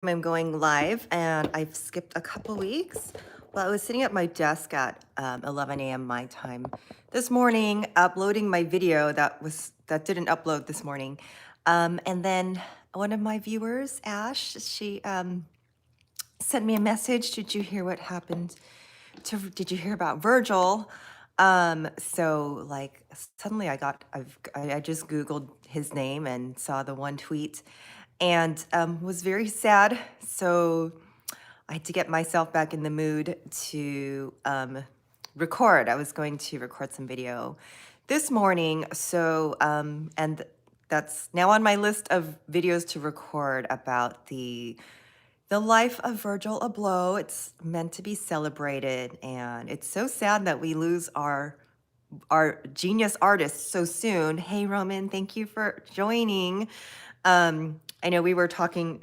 I'm going live and I've skipped a couple weeks. Well, I was sitting at my desk at 11 a.m. my time this morning, uploading my video that didn't upload this morning. And then one of my viewers, Ash, she sent me a message. Did you hear what happened did you hear about Virgil? So like suddenly I just Googled his name and saw the one tweet and was very sad. So I had to get myself back in the mood to record. I was going to record some video this morning. So, and that's now on my list of videos to record about the life of Virgil Abloh. It's meant to be celebrated, and it's so sad that we lose our genius artist so soon. Hey, Roman, thank you for joining. I know we were talking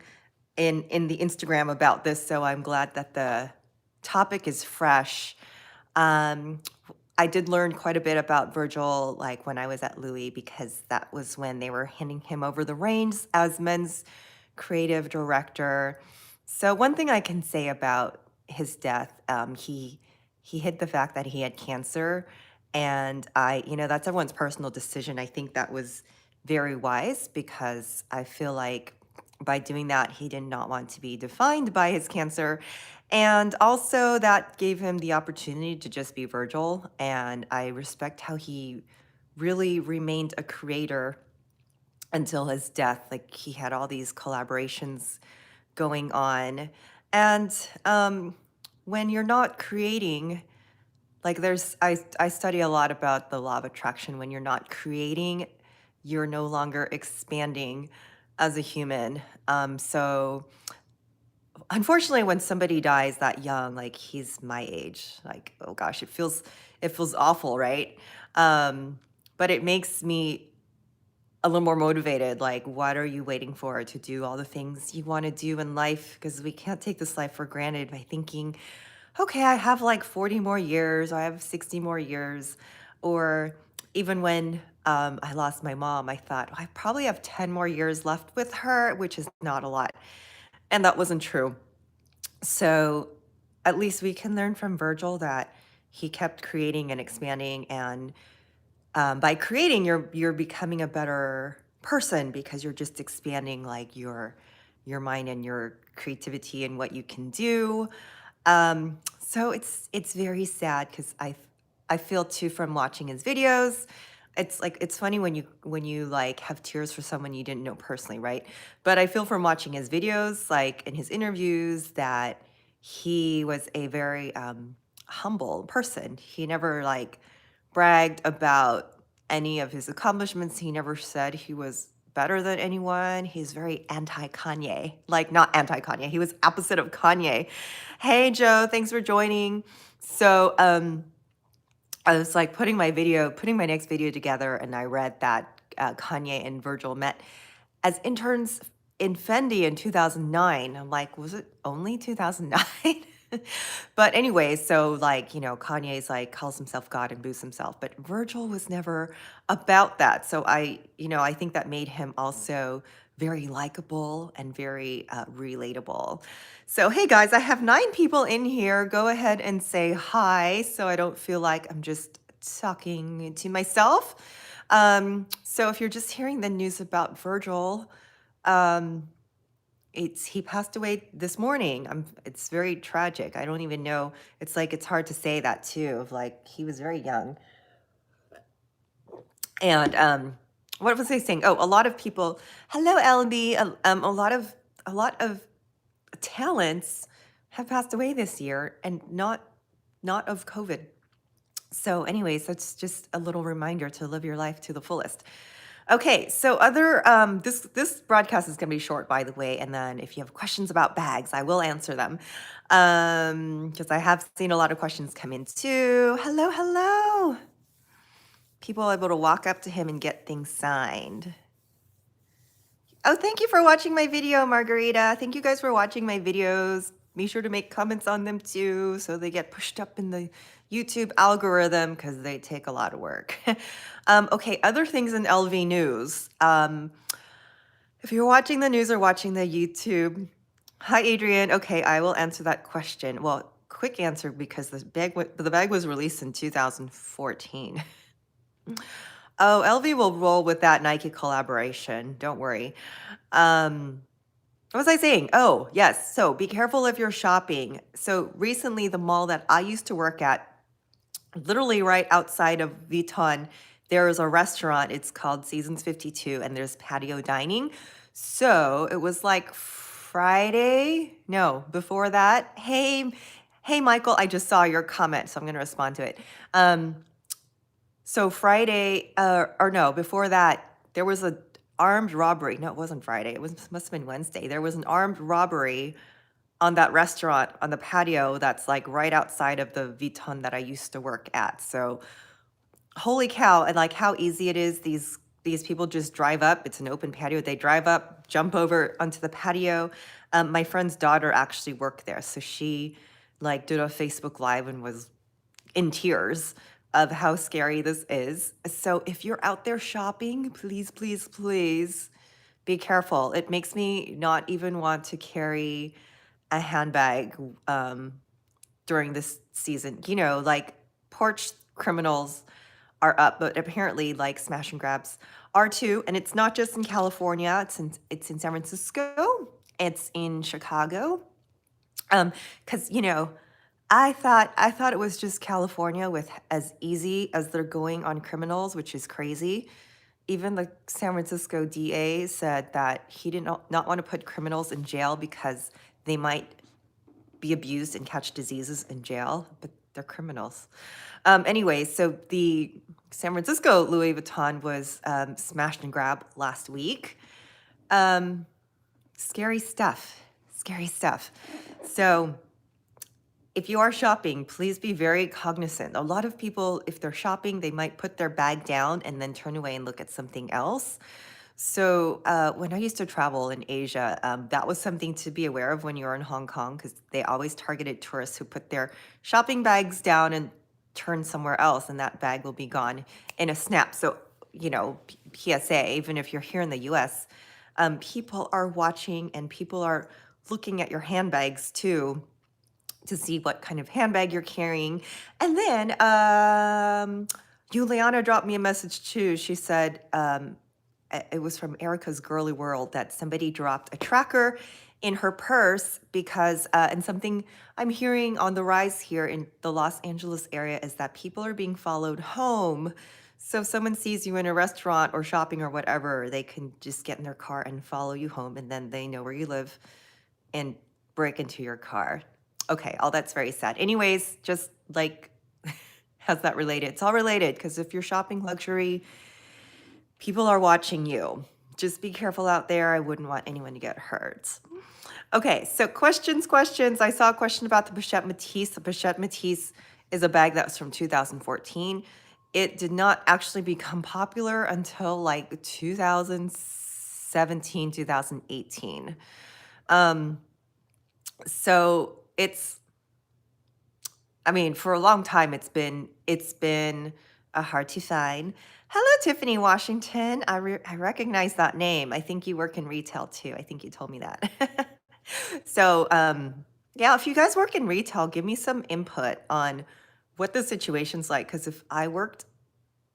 in the Instagram about this, so I'm glad that the topic is fresh. I did learn quite a bit about Virgil, like when I was at Louis, because that was when they were handing him over the reins as men's creative director. So one thing I can say about his death, he hid the fact that he had cancer, and that's everyone's personal decision. I think that was very wise because I feel like by doing that, he did not want to be defined by his cancer. And also, that gave him the opportunity to just be Virgil. And I respect how he really remained a creator until his death. Like, he had all these collaborations going on. And when you're not creating, like I study a lot about the law of attraction. When you're not creating, you're no longer expanding as a human. So unfortunately, when somebody dies that young, like he's my age, like, oh gosh, it feels awful, right? But it makes me a little more motivated. Like, what are you waiting for to do all the things you want to do in life? Because we can't take this life for granted by thinking, okay, I have like 40 more years, or I have 60 more years. Or even when I lost my mom, I thought, I probably have 10 more years left with her, which is not a lot. And that wasn't true. So at least we can learn from Virgil that he kept creating and expanding. And by creating, you're becoming a better person because you're just expanding like your mind and your creativity and what you can do. So it's very sad because I feel too from watching his videos. It's like it's funny when you like have tears for someone you didn't know personally, right? But I feel from watching his videos, like in his interviews, that he was a very humble person. He never like bragged about any of his accomplishments. He never said he was better than anyone. He's very anti Kanye, like not anti Kanye. He was opposite of Kanye. Hey, Joe, thanks for joining. So, I was like putting my next video together, and I read that Kanye and Virgil met as interns in Fendi in 2009. I'm like, was it only 2009? But anyway, so like, Kanye's like calls himself God and boosts himself, but Virgil was never about that. So I think that made him also very likable and very relatable. So, hey guys, I have 9 people in here. Go ahead and say hi so I don't feel like I'm just talking to myself. So if you're just hearing the news about Virgil, um, he passed away this morning. It's very tragic. I don't even know. It's like it's hard to say that too. Of like he was very young. And what was I saying? Oh, a lot of people. Hello, LB. A lot of talents have passed away this year, and not of COVID. So, anyways, that's just a little reminder to live your life to the fullest. Okay, so this broadcast is going to be short, by the way, and then if you have questions about bags, I will answer them because I have seen a lot of questions come in too. Hello, hello. People able to walk up to him and get things signed. Oh, thank you for watching my video, Margarita. Thank you guys for watching my videos. Be sure to make comments on them too so they get pushed up in the YouTube algorithm because they take a lot of work. Okay, other things in LV news. If you're watching the news or watching the YouTube, Hi, Adrian. Okay, I will answer that question. Well, quick answer because the bag was released in 2014. Oh, LV will roll with that Nike collaboration. Don't worry. Um, what was I saying? Oh, yes. So be careful if you're shopping. So recently, the mall that I used to work at, literally right outside of Vuitton, there is a restaurant. It's called Seasons 52, and there's patio dining. So it was like Friday. No, before that. Hey, Michael, I just saw your comment, so I'm going to respond to it. So Friday, or no, before that, there was a armed robbery. No, it wasn't Friday. Must have been Wednesday. There was an armed robbery on that restaurant on the patio that's like right outside of the Vuitton that I used to work at. So holy cow, and like how easy it is. These people just drive up. It's an open patio. They drive up, jump over onto the patio. My friend's daughter actually worked there, so she like did a Facebook Live and was in tears of how scary this is. So if you're out there shopping, please, please, please be careful. It makes me not even want to carry a handbag during this season. You know, like porch criminals are up, but apparently like smash and grabs are too. And it's not just in California, it's in San Francisco, it's in Chicago. Because I thought it was just California with as easy as they're going on criminals, which is crazy. Even the San Francisco DA said that he did not want to put criminals in jail because they might be abused and catch diseases in jail, but they're criminals. Anyway, so the San Francisco Louis Vuitton was smashed and grabbed last week. Scary stuff, scary stuff. So if you are shopping, please be very cognizant. A lot of people, if they're shopping, they might put their bag down and then turn away and look at something else. So when I used to travel in Asia, that was something to be aware of when you're in Hong Kong, because they always targeted tourists who put their shopping bags down and turn somewhere else, and that bag will be gone in a snap. So, PSA, even if you're here in the US, people are watching and people are looking at your handbags too to see what kind of handbag you're carrying. And then Juliana dropped me a message too. She said, it was from Erica's Girly World, that somebody dropped a tracker in her purse because, and something I'm hearing on the rise here in the Los Angeles area is that people are being followed home. So if someone sees you in a restaurant or shopping or whatever, they can just get in their car and follow you home, and then they know where you live and break into your car. Okay, all that's very sad. Anyways, just like, how's that related? It's all related, because if you're shopping luxury, people are watching you. Just be careful out there. I wouldn't want anyone to get hurt. Okay, so questions. I saw a question about the Pochette Metisse. The Pochette Metisse is a bag that was from 2014. It did not actually become popular until like 2017, 2018. So for a long time, it's been hard to find. Hello, Tiffany Washington. I recognize that name. I think you work in retail too. I think you told me that. So, yeah, if you guys work in retail, give me some input on what the situation's like. Because if I worked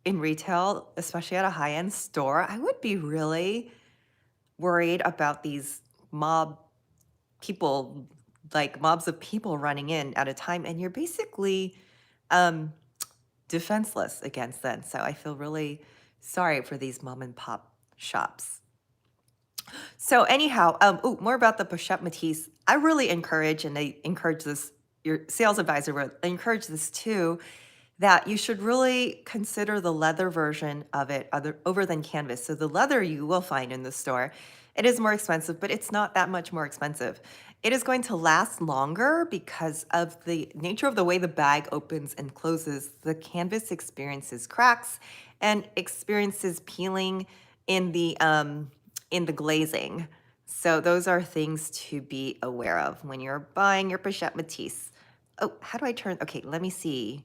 in retail, especially at a high-end store, I would be really worried about these mobs of people running in at a time, and you're basically defenseless against them. So I feel really sorry for these mom and pop shops. So anyhow, more about the Pochette Metisse. I really encourage, and I encourage this, your sales advisor would encourage this too, that you should really consider the leather version of it over than canvas. So the leather you will find in the store, it is more expensive, but it's not that much more expensive. It is going to last longer because of the nature of the way the bag opens and closes. The canvas experiences cracks and experiences peeling in the glazing. So those are things to be aware of when you're buying your Pochette Metisse. Oh, how do I turn? Okay, let me see.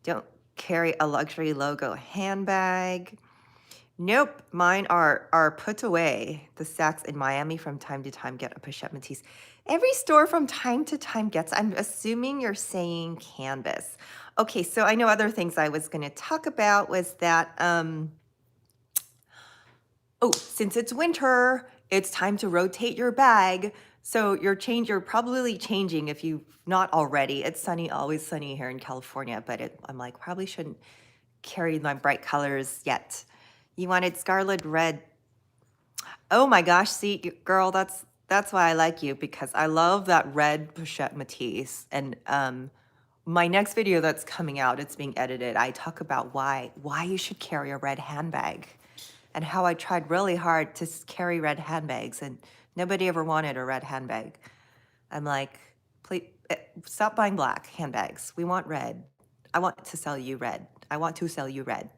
Don't carry a luxury logo handbag. Nope, mine are put away. The Saks in Miami from time to time get a Pochette Metisse. Every store from time to time gets, I'm assuming you're saying canvas. Okay, so I know other things I was going to talk about was that, oh, since it's winter, it's time to rotate your bag. So you're probably changing if you've not already. It's sunny, always sunny here in California, but I'm like, probably shouldn't carry my bright colors yet. You wanted scarlet red. Oh my gosh, see, girl, that's why I like you, because I love that red Pochette Metisse. And my next video that's coming out, it's being edited. I talk about why you should carry a red handbag, and how I tried really hard to carry red handbags, and nobody ever wanted a red handbag. I'm like, please stop buying black handbags. We want red. I want to sell you red. I want to sell you red.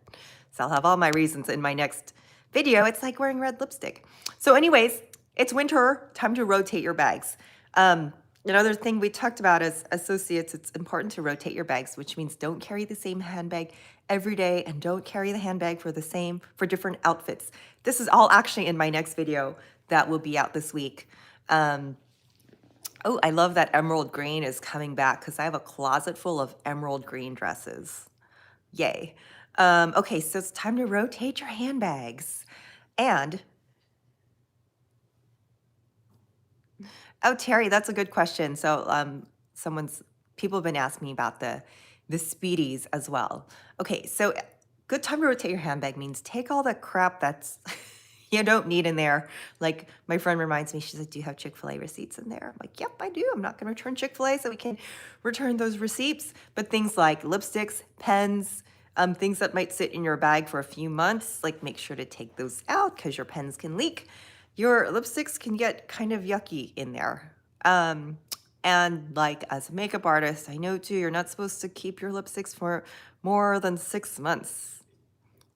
So I'll have all my reasons in my next video. It's like wearing red lipstick. So anyways, it's winter, time to rotate your bags. Another thing we talked about as associates, it's important to rotate your bags, which means don't carry the same handbag every day, and don't carry the handbag for different outfits. This is all actually in my next video that will be out this week. Oh, I love that emerald green is coming back, because I have a closet full of emerald green dresses. Yay. Okay, so it's time to rotate your handbags. And, oh, Terry, that's a good question. So people have been asking me about the speedies as well. Okay, so good time to rotate your handbag means take all the crap that's you don't need in there. Like my friend reminds me, she's like, do you have Chick-fil-A receipts in there? I'm like, yep, I do. I'm not going to return Chick-fil-A, so we can return those receipts. But things like lipsticks, pens, things that might sit in your bag for a few months, like make sure to take those out, because your pens can leak. Your lipsticks can get kind of yucky in there. And like as a makeup artist, I know too, you're not supposed to keep your lipsticks for more than 6 months.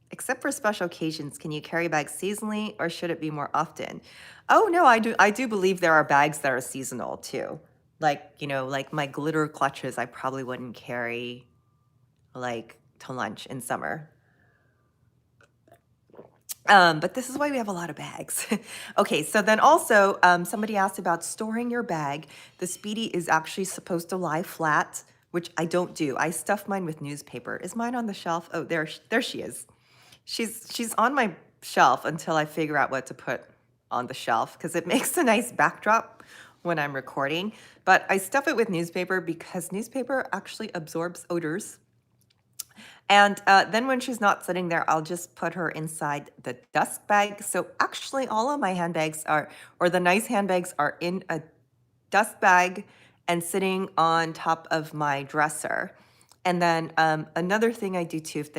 Except for special occasions, can you carry bags seasonally, or should it be more often? Oh no, I do believe there are bags that are seasonal too. Like, like my glitter clutches, I probably wouldn't carry like to lunch in summer. But this is why we have a lot of bags. Okay, so then also somebody asked about storing your bag. The Speedy is actually supposed to lie flat, which I don't do. I stuff mine with newspaper. Is mine on the shelf? Oh, there she is. She's on my shelf until I figure out what to put on the shelf, because it makes a nice backdrop when I'm recording. But I stuff it with newspaper because newspaper actually absorbs odors. And then when she's not sitting there, I'll just put her inside the dust bag. So actually all of my handbags or the nice handbags are in a dust bag and sitting on top of my dresser. And then another thing I do too, if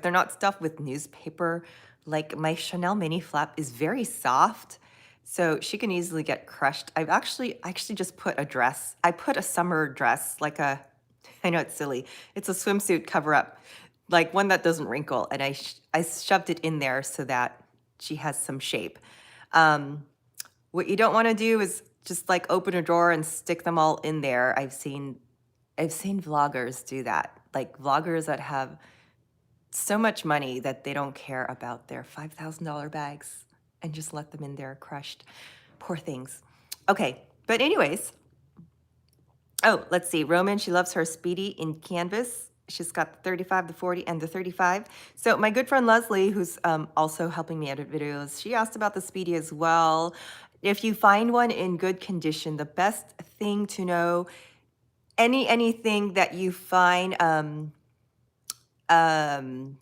they're not stuffed with newspaper, like my Chanel mini flap is very soft, so she can easily get crushed. I actually just put a dress. I put a summer dress, I know it's silly. It's a swimsuit cover up, like one that doesn't wrinkle. And I shoved it in there so that she has some shape. What you don't want to do is just like open a drawer and stick them all in there. I've seen vloggers do that, like vloggers that have so much money that they don't care about their $5,000 bags and just let them in there crushed. Poor things. Okay, but anyways, oh, let's see. Roman, she loves her Speedy in canvas. She's got the 35, the 40, and the 35. So my good friend Leslie, who's also helping me edit videos, she asked about the Speedy as well. If you find one in good condition, the best thing to know, anything that you find, sorry, I'm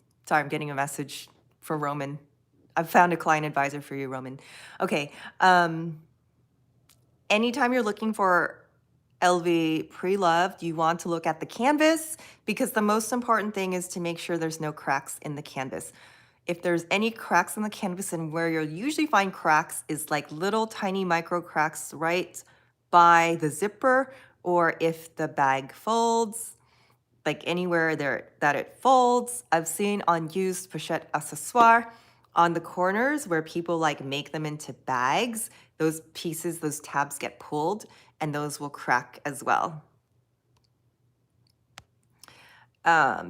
getting a message from Roman. I've found a client advisor for you, Roman. Okay. Anytime you're looking for LV pre-loved, you want to look at the canvas, because the most important thing is to make sure there's no cracks in the canvas. If there's any cracks in the canvas, and where you'll usually find cracks is like little tiny micro cracks right by the zipper, or if the bag folds, like anywhere there that it folds. I've seen on used pochette accessoire on the corners where people like make them into bags, those pieces, those tabs get pulled, and those will crack as well.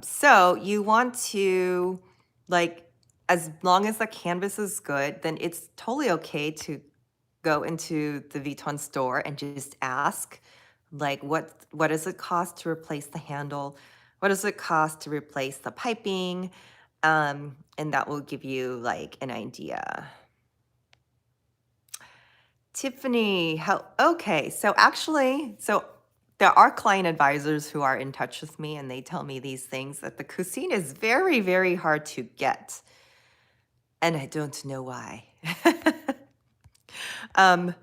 So you want to, like, as long as the canvas is good, then it's totally okay to go into the Vuitton store and just ask, like, what does it cost to replace the handle? What does it cost to replace the piping? And that will give you like an idea. Tiffany, how, okay, so actually, so there are client advisors who are in touch with me and they tell me these things that the cuisine is very, very hard to get. And I don't know why. um,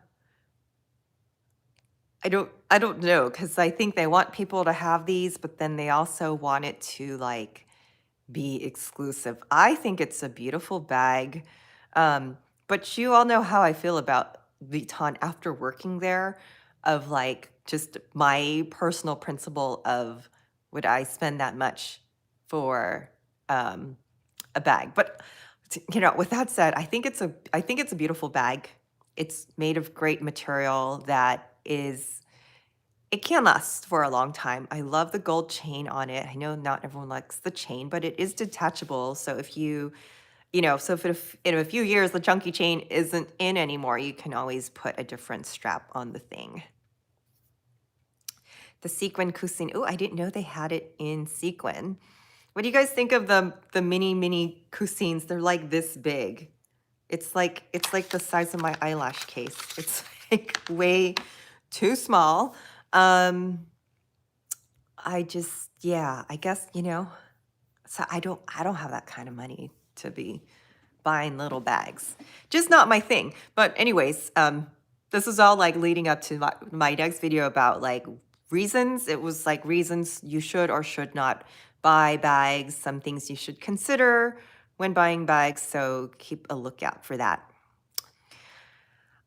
I don't know, because I think they want people to have these, but then they also want it to like be exclusive. I think it's a beautiful bag. But you all know how I feel about Vuitton after working there, of like just my personal principle of would I spend that much for a bag? But with that said, I think it's a beautiful bag. It's made of great material that is it can last for a long time. I love the gold chain on it. I know not everyone likes the chain, but it is detachable. So if so if in a few years the chunky chain isn't in anymore, you can always put a different strap on the thing. The sequin cousine. Oh, I didn't know they had it in sequin. What do you guys think of the mini cousines? They're like this big. It's like the size of my eyelash case. It's like way too small. I just, yeah, I guess, so I don't have that kind of money to be buying little bags. Just not my thing. But anyways, this is all like leading up to my next video about like reasons. It was like reasons you should or should not buy bags, some things you should consider when buying bags. So keep a lookout for that.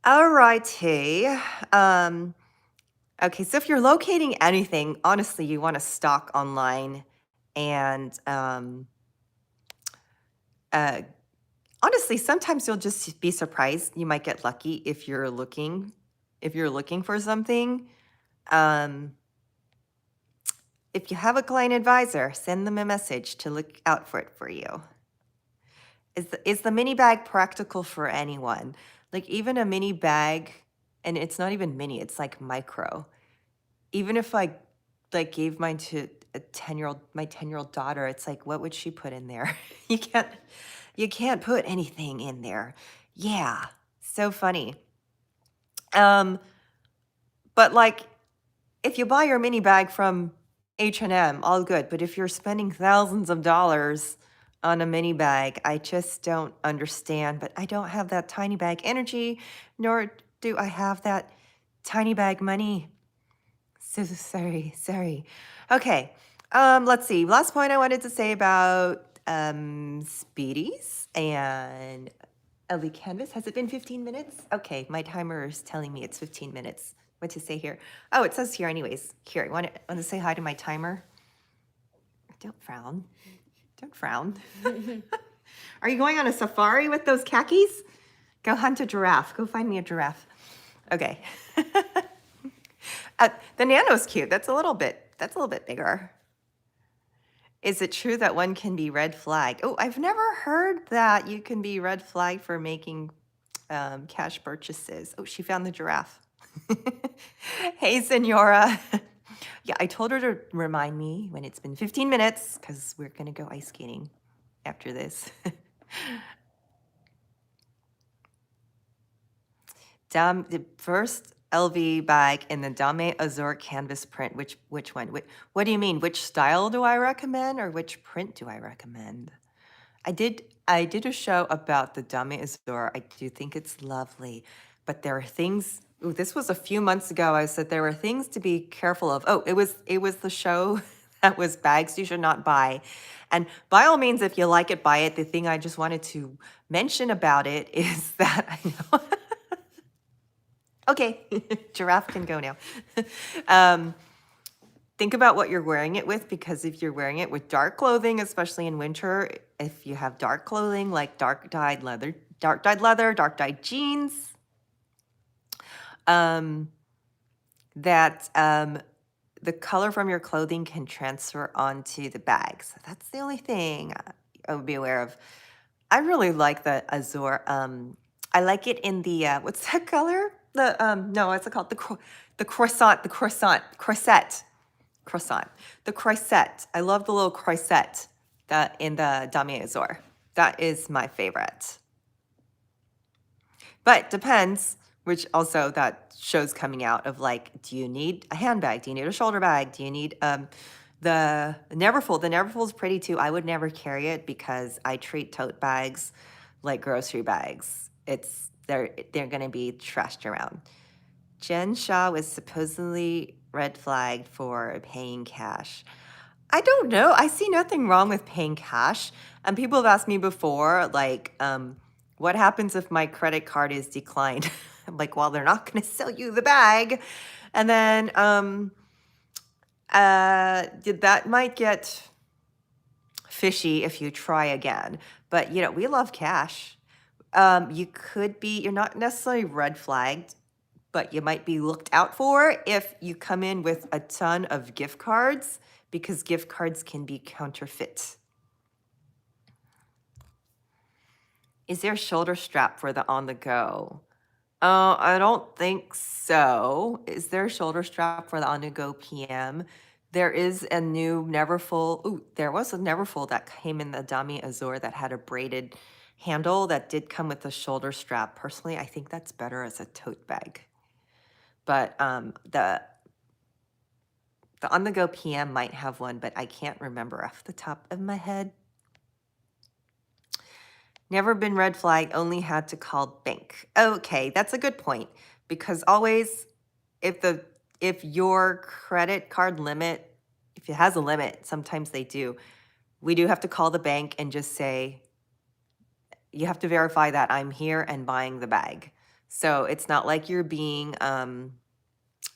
All righty. Okay, so if you're locating anything, honestly, you want to stock online. And honestly, sometimes you'll just be surprised. You might get lucky if you're looking for something. If you have a client advisor, send them a message to look out for it for you. Is the mini bag practical for anyone? Like even a mini bag, and it's not even mini, it's like micro. Even if I like gave mine to my 10-year-old daughter, it's like, what would she put in there? You can't put anything in there. Yeah, so funny. But like, if you buy your mini bag from H&M, all good. But if you're spending thousands of dollars on a mini bag, I just don't understand. But I don't have that tiny bag energy, nor do I have that tiny bag money. So sorry. Okay, let's see. Last point I wanted to say about Speedies and LV Canvas. Has it been 15 minutes? Okay, my timer is telling me it's 15 minutes. What to say here? Oh, it says here anyways. Here, want to say hi to my timer? Don't frown. Don't frown. Are you going on a safari with those khakis? Go hunt a giraffe. Go find me a giraffe. Okay. The Nano's cute. That's a little bit bigger. Is it true that one can be red flagged? Oh, I've never heard that you can be red flagged for making cash purchases. Oh, she found the giraffe. Hey, Senora. Yeah, I told her to remind me when it's been 15 minutes because we're going to go ice skating after this. The first LV bag in the Dame Azur canvas print. Which one? What do you mean? Which style do I recommend or which print do I recommend? I did a show about the Dame Azur. I do think it's lovely, but there are things. Ooh, this was a few months ago. I said there were things to be careful of. Oh, it was the show that was bags you should not buy. And by all means, if you like it, buy it. The thing I just wanted to mention about it is that I know. Okay, giraffe can go now. Think about what you're wearing it with, because if you're wearing it with dark clothing, especially in winter, if you have dark clothing like dark dyed leather, dark dyed jeans, that the color from your clothing can transfer onto the bag. So that's the only thing I would be aware of. I really like the Azur I like it in the, what's that color? The, no, what's it called? The croissant, croissant. The croissant. I love the little croissant that in the Damier Azur. That is my favorite. But depends, which also that show's coming out of like, do you need a handbag? Do you need a shoulder bag? Do you need the Neverfull? The Neverfull is pretty too. I would never carry it because I treat tote bags like grocery bags. They're gonna be trashed around. Jen Shaw was supposedly red flagged for paying cash. I don't know. I see nothing wrong with paying cash. And people have asked me before, like, what happens if my credit card is declined? I'm like, well, they're not going to sell you the bag. And then that might get fishy if you try again. But, you know, we love cash. You're not necessarily red flagged, but you might be looked out for if you come in with a ton of gift cards, because gift cards can be counterfeit. Is there a shoulder strap for the on the go? I don't think so. Is there a shoulder strap for the on the go PM? There is a new Neverfull. Ooh, there was a Neverfull that came in the Damier Azur that had a braided handle that did come with a shoulder strap. Personally, I think that's better as a tote bag. But the on-the-go PM might have one, but I can't remember off the top of my head. Never been red flag, only had to call bank. Okay, that's a good point, because always if your credit card limit, if it has a limit, sometimes they do, we do have to call the bank and just say, you have to verify that I'm here and buying the bag. So it's not like you're being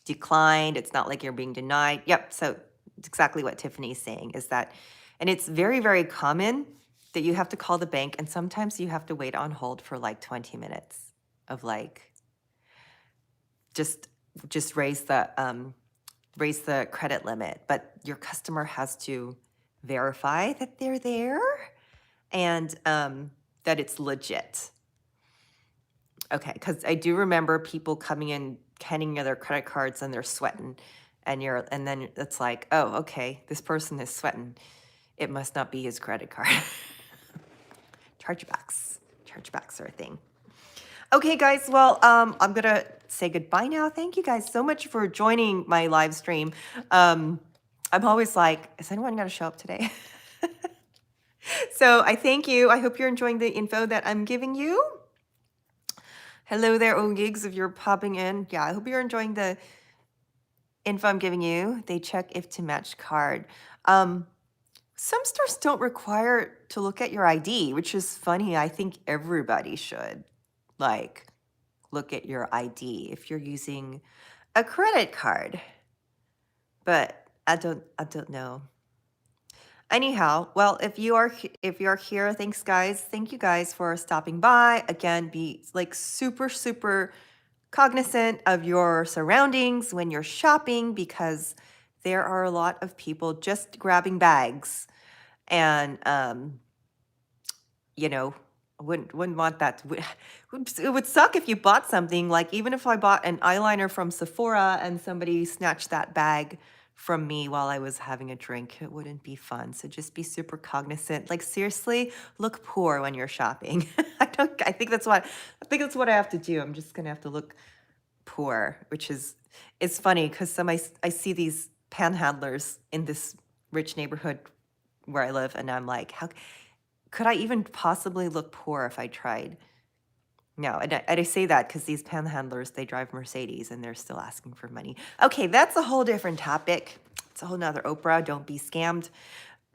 declined. It's not like you're being denied. Yep. So it's exactly what Tiffany's saying is that, and it's very, very common that you have to call the bank, and sometimes you have to wait on hold for like 20 minutes of like, just raise the credit limit, but your customer has to verify that they're there and that it's legit. Okay, because I do remember people coming in, handing you their credit cards, and they're sweating, and then it's like, oh, okay, this person is sweating. It must not be his credit card. Chargebacks are a thing. Okay, guys, well, I'm gonna say goodbye now. Thank you guys so much for joining my live stream. I'm always like, is anyone gonna show up today? So I thank you. I hope you're enjoying the info that I'm giving you. Hello there, own gigs, if you're popping in. Yeah, I hope you're enjoying the info I'm giving you. They check if to match card. Some stores don't require to look at your ID, which is funny. I think everybody should like look at your ID if you're using a credit card. But I don't know. Anyhow, well, if you are here, thanks guys. Thank you guys for stopping by. Again, be like super cognizant of your surroundings when you're shopping, because there are a lot of people just grabbing bags, and you know, wouldn't want that. It would suck if you bought something, like even if I bought an eyeliner from Sephora and somebody snatched that bag from me while I was having a drink. It wouldn't be fun. So just be super cognizant. Like seriously, look poor when you're shopping. I think that's what I have to do. I'm just gonna have to look poor, which is, it's funny because I see these panhandlers in this rich neighborhood where I live, and I'm like, how could I even possibly look poor if I tried? No, and I say that because these panhandlers, they drive Mercedes and they're still asking for money. Okay, that's a whole different topic. It's a whole nother Oprah. Don't be scammed.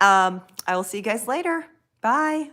I will see you guys later. Bye.